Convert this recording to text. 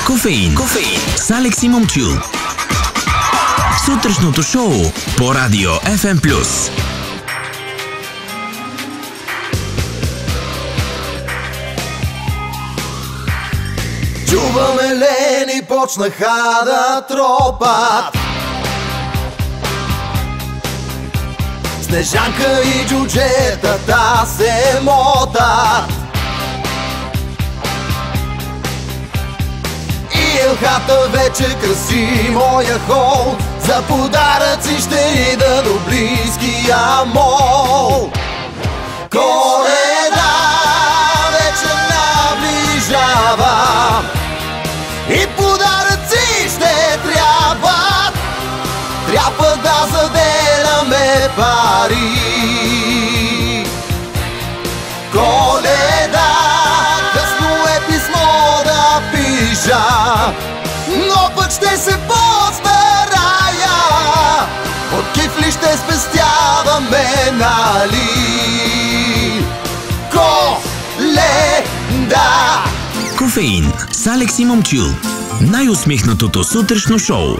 Кофеин с Алекс и Момчил. Сутрешното шоу по Радио FM+. Чуваме лени почнаха да тропат, Снежанка и джуджетата се мотат, и елхата вече краси моя хол. За подаръци ще ида до близкия мол. Коледа вече наближава и подаръци ще трябват. Трябва да заделяме пари. Коледа, късно е писмо да пиша, но пък ще се постарая. От кифли ще спестяваме, нали? Коледа! Кофеин с Алекс и Момчил. Най-усмихнатото сутрешно шоу.